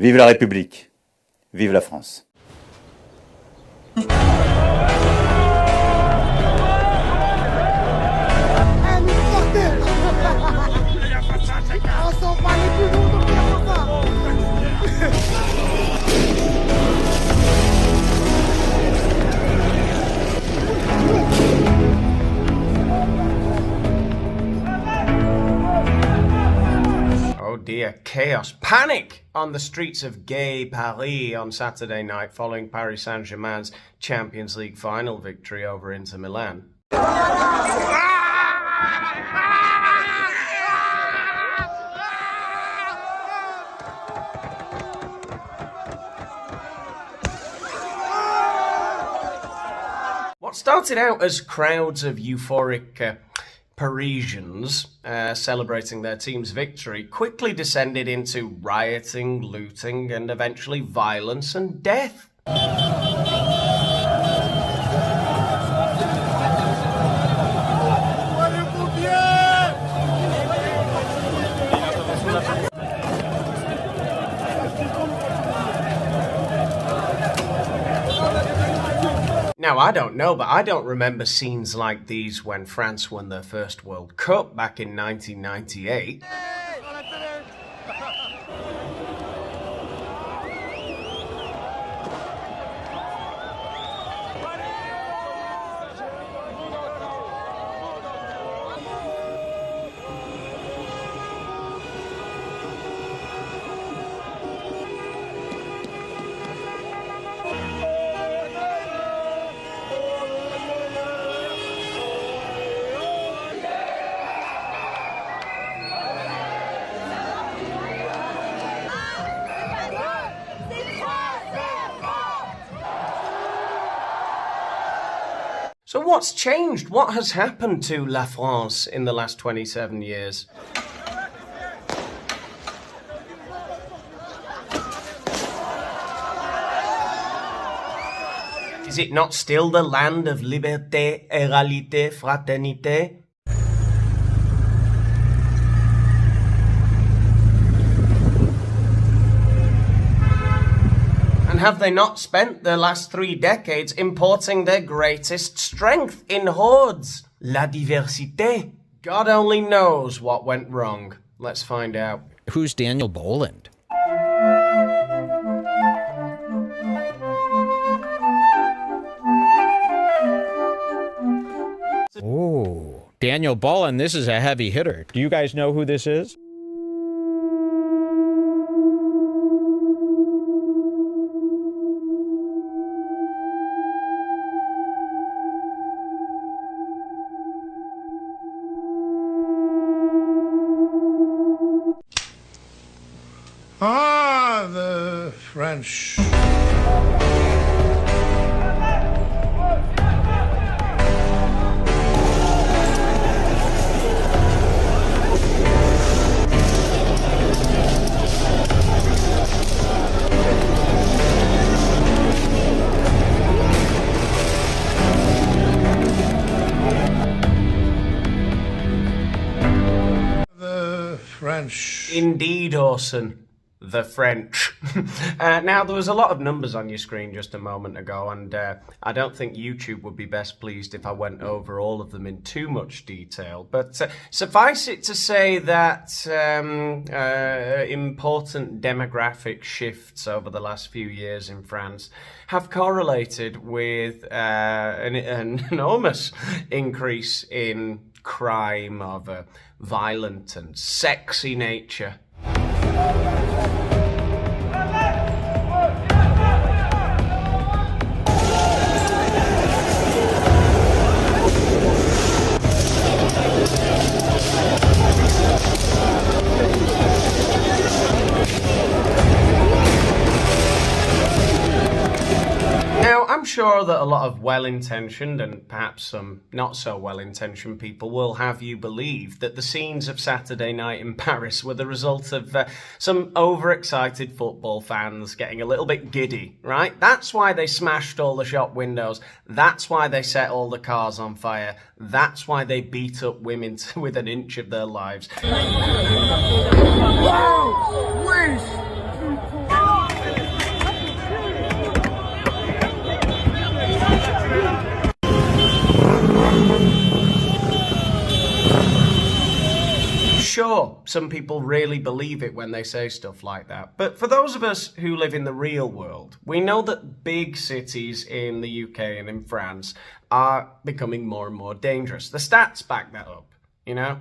Vive la République. Vive la France. Oh dear, chaos. Panic on the streets of gay Paris on Saturday night following Paris Saint-Germain's Champions League final victory over Inter Milan. What started out as crowds of euphoric Parisians celebrating their team's victory quickly descended into rioting, looting, and eventually violence and death. Now, I don't know, but I don't remember scenes like these when France won their first World Cup back in 1998. So what's changed? What has happened to La France in the last 27 years? Is it not still the land of liberté, égalité, fraternité? Have they not spent the last 3 decades importing their greatest strength in hordes? La diversité. God only knows what went wrong. Let's find out. Who's Daniel Boland? Oh, Daniel Boland, this is a heavy hitter. Do you guys know who this is? Ah, the French. The French. Indeed, Orson. The French. Now, there was a lot of numbers on your screen just a moment ago, and I don't think YouTube would be best pleased if I went over all of them in too much detail. But suffice it to say that important demographic shifts over the last few years in France have correlated with an enormous increase in crime of a violent and sexy nature. Now, I'm sure that a lot of well-intentioned and perhaps some not so well-intentioned people will have you believe that the scenes of Saturday night in Paris were the result of some overexcited football fans getting a little bit giddy, right? That's why they smashed all the shop windows. That's why they set all the cars on fire. That's why they beat up women with an inch of their lives. Wow! sure, some people really believe it when they say stuff like that. But for those of us who live in the real world, we know that big cities in the UK and in France are becoming more and more dangerous. The stats back that up, you know?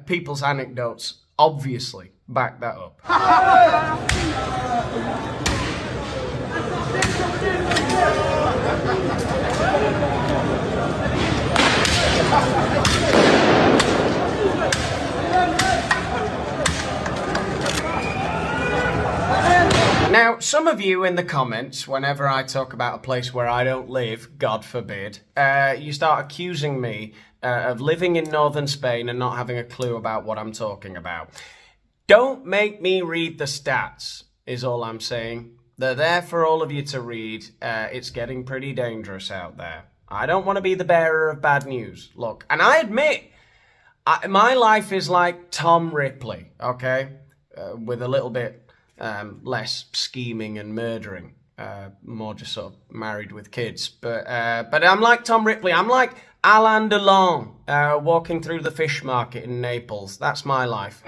People's anecdotes obviously back that up. Now, some of you in the comments, whenever I talk about a place where I don't live, God forbid, you start accusing me of living in northern Spain and not having a clue about what I'm talking about. Don't make me read the stats, is all I'm saying. They're there for all of you to read. It's getting pretty dangerous out there. I don't want to be the bearer of bad news. Look, and I admit, my life is like Tom Ripley, okay? With a little bit less scheming and murdering. More just sort of married with kids. But I'm like Tom Ripley. I'm like Alain Delon walking through the fish market in Naples. That's my life.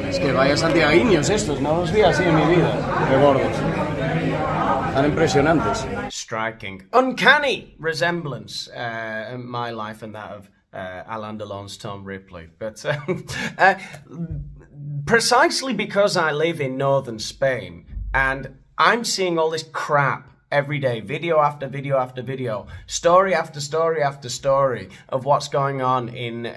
Es que vaya santiaguiños estos, no los vi así en mi vida, de gordos. Tan impresionantes. Striking, uncanny resemblance in my life and that of Alain Delon's Tom Ripley. But precisely because I live in northern Spain and I'm seeing all this crap every day, video after video after video, story after story after story of what's going on in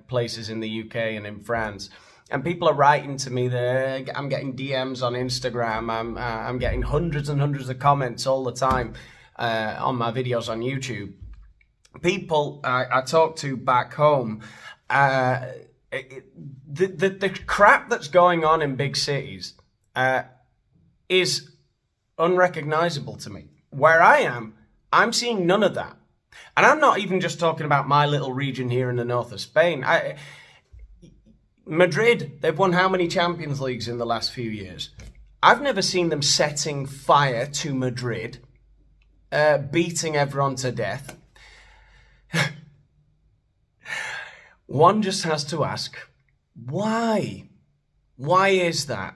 places in the UK and in France. And people are writing to me there. I'm getting DMs on Instagram. I'm getting hundreds and hundreds of comments all the time on my videos on YouTube. People I talk to back home, the crap that's going on in big cities is unrecognizable to me. Where I am, I'm seeing none of that. And I'm not even just talking about my little region here in the north of Spain. Madrid, they've won how many Champions Leagues in the last few years? I've never seen them setting fire to Madrid, beating everyone to death. One just has to ask, why? Why is that?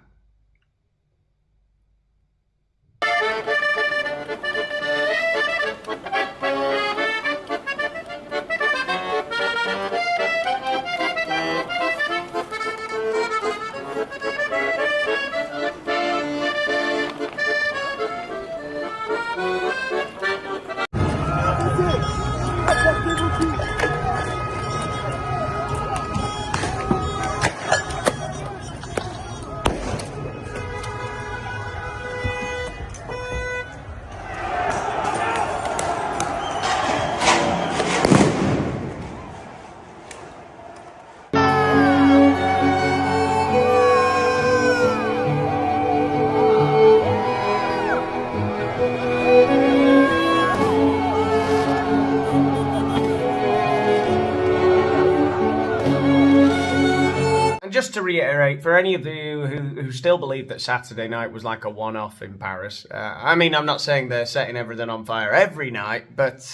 Just to reiterate, for any of you who still believe that Saturday night was like a one-off in Paris, I mean, I'm not saying they're setting everything on fire every night, but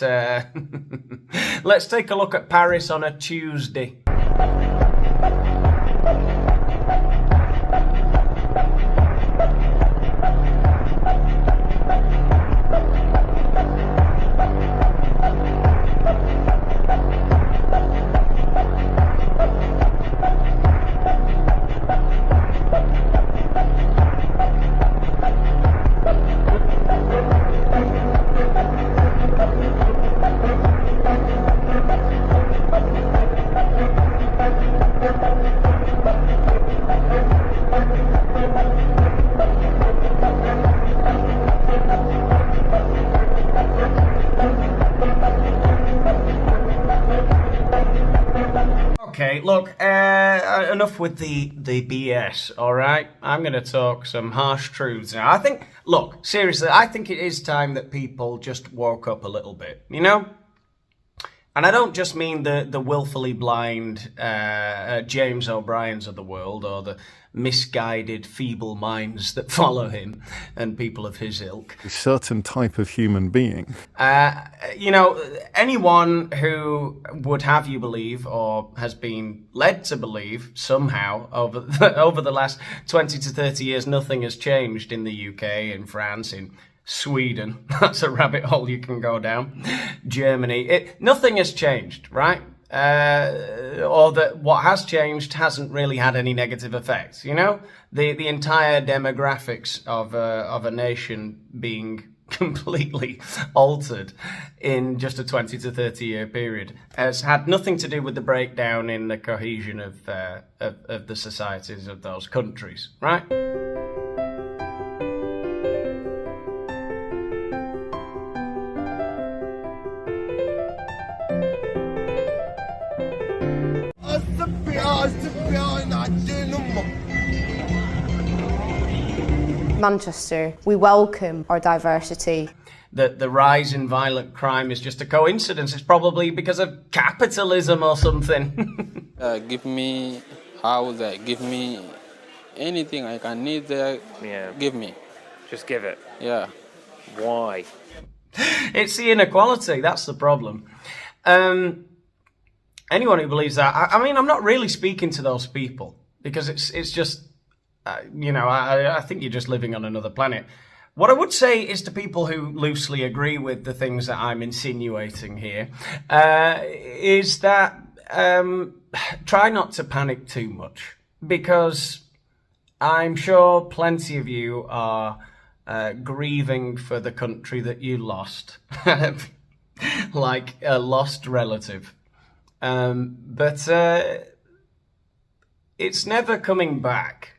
let's take a look at Paris on a Tuesday. Okay, look, enough with the BS, all right? I'm going to talk some harsh truths now. I think, look, seriously, I think it is time that people just woke up a little bit, you know? And I don't just mean the willfully blind James O'Briens of the world, or the misguided, feeble minds that follow him and people of his ilk. A certain type of human being. Anyone who would have you believe, or has been led to believe somehow over the last 20 to 30 years, nothing has changed in the UK, in France, in Sweden. That's a rabbit hole you can go down. Germany. Nothing has changed, right? Or that what has changed hasn't really had any negative effects. The entire demographics of a nation being completely altered in just a 20 to 30 year period has had nothing to do with the breakdown in the cohesion of the societies of those countries, right? Manchester, we welcome our diversity. That the rise in violent crime is just a coincidence. It's probably because of capitalism or something. Give me house, give me anything I can need there. Yeah. Give me. Just give it. Yeah. Why? It's the inequality. That's the problem. Anyone who believes that, I mean, I'm not really speaking to those people, because it's just, I think you're just living on another planet. What I would say is to people who loosely agree with the things that I'm insinuating here, is that try not to panic too much, because I'm sure plenty of you are grieving for the country that you lost, like a lost relative. But it's never coming back.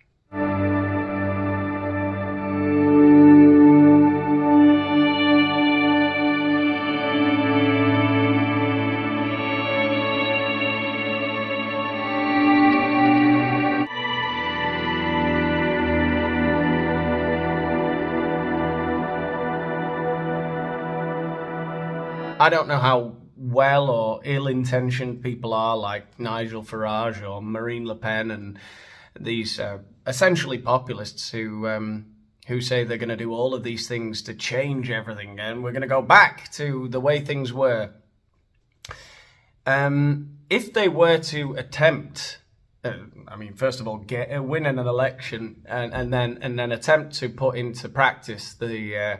I don't know how well or ill-intentioned people are, like Nigel Farage or Marine Le Pen and these essentially populists who say they're going to do all of these things to change everything, and we're going to go back to the way things were. If they were to attempt, first of all, win an election and then attempt to put into practice the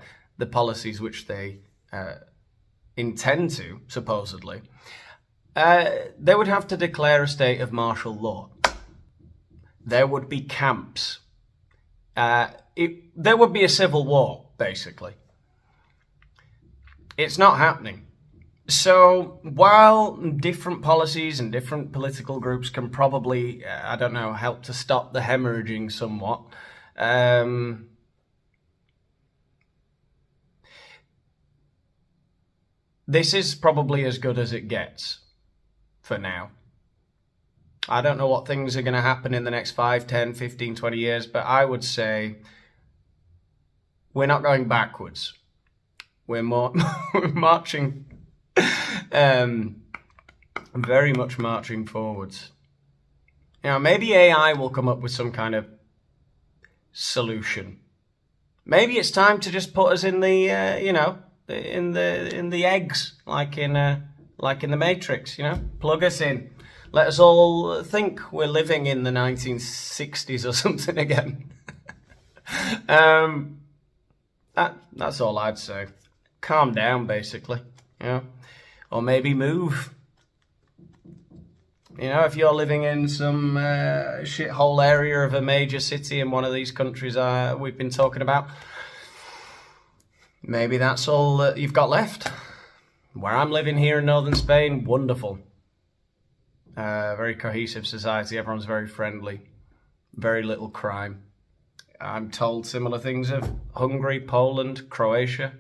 policies which they intend to, supposedly, they would have to declare a state of martial law. There would be camps. There would be a civil war, basically. It's not happening. So while different policies and different political groups can probably, help to stop the hemorrhaging somewhat, this is probably as good as it gets for now. I don't know what things are going to happen in the next 5, 10, 15, 20 years, but I would say we're not going backwards. We're marching, very much marching forwards. Maybe AI will come up with some kind of solution. Maybe it's time to just put us in the, in the eggs, like in the Matrix, plug us in. Let us all think we're living in the 1960s or something again. That's all I'd say. Calm down, basically, or maybe move. If you're living in some shithole area of a major city in one of these countries we've been talking about, maybe that's all that you've got left. Where I'm living here in northern Spain, wonderful. Very cohesive society. Everyone's very friendly. Very little crime. I'm told similar things of Hungary, Poland, Croatia.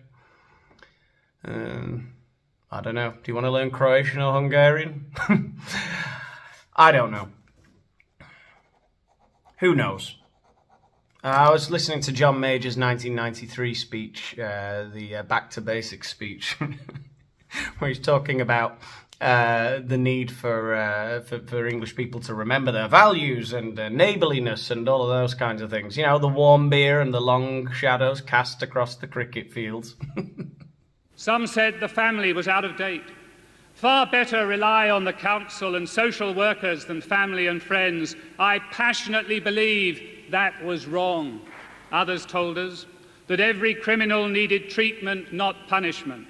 I don't know. Do you want to learn Croatian or Hungarian? I don't know. Who knows? I was listening to John Major's 1993 speech, the Back to Basics speech, where he's talking about the need for English people to remember their values and their neighbourliness and all of those kinds of things. You know, the warm beer and the long shadows cast across the cricket fields. Some said the family was out of date. Far better rely on the council and social workers than family and friends. I passionately believe that was wrong. Others told us that every criminal needed treatment, not punishment.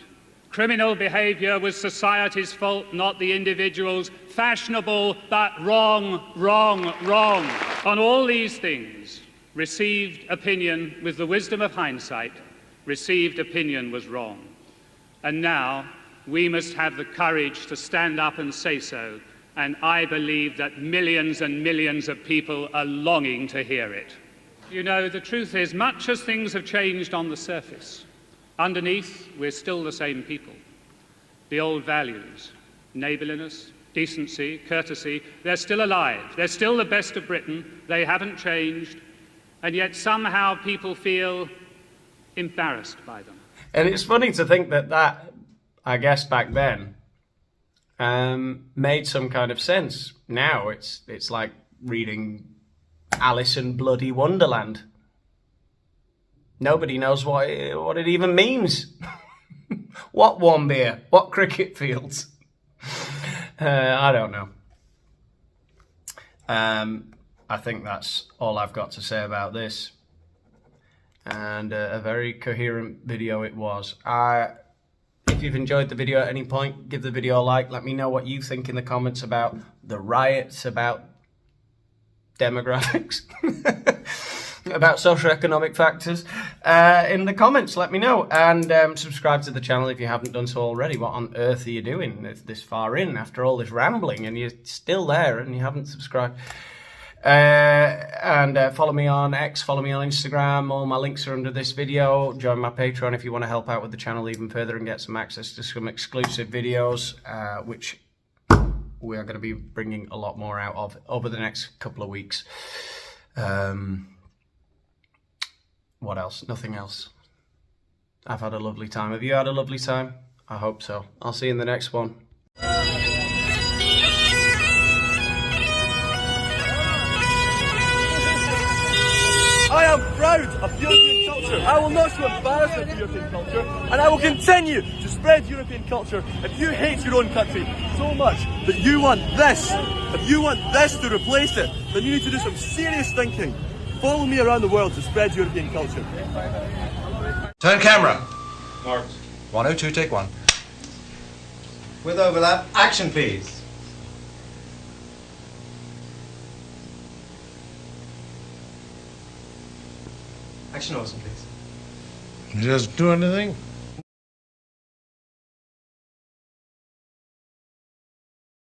Criminal behaviour was society's fault, not the individual's. Fashionable, but wrong, wrong, wrong. On all these things, received opinion, with the wisdom of hindsight, received opinion was wrong. And now, we must have the courage to stand up and say so, and I believe that millions and millions of people are longing to hear it. You know, the truth is, much as things have changed on the surface, underneath, we're still the same people. The old values, neighbourliness, decency, courtesy, they're still alive. They're still the best of Britain. They haven't changed. And yet somehow people feel embarrassed by them. And it's funny to think that I guess back then, made some kind of sense. Now it's like reading Alice in Bloody Wonderland. Nobody knows what it even means. What warm beer? What cricket fields? I don't know. I think that's all I've got to say about this. And a very coherent video it was. If you've enjoyed the video at any point, give the video a like. Let me know what you think in the comments about the riots, about demographics, about socioeconomic factors. In the comments, let me know. And subscribe to the channel if you haven't done so already. What on earth are you doing this far in after all this rambling and you're still there and you haven't subscribed? And follow me on X, follow me on Instagram. All my links are under this video. Join my Patreon if you want to help out with the channel even further and get some access to some exclusive videos, which we are going to be bringing a lot more out of over the next couple of weeks. What else? Nothing else. I've had a lovely time. Have you had a lovely time? I hope so. I'll see you in the next one. I am proud of European culture. I will not show embarrassment for European culture, and I will continue to spread European culture. If you hate your own country so much that you want this, if you want this to replace it, then you need to do some serious thinking. Follow me around the world to spread European culture. Turn camera. Mark. 102, take one. With overlap, action please. Action awesome please. Just do anything?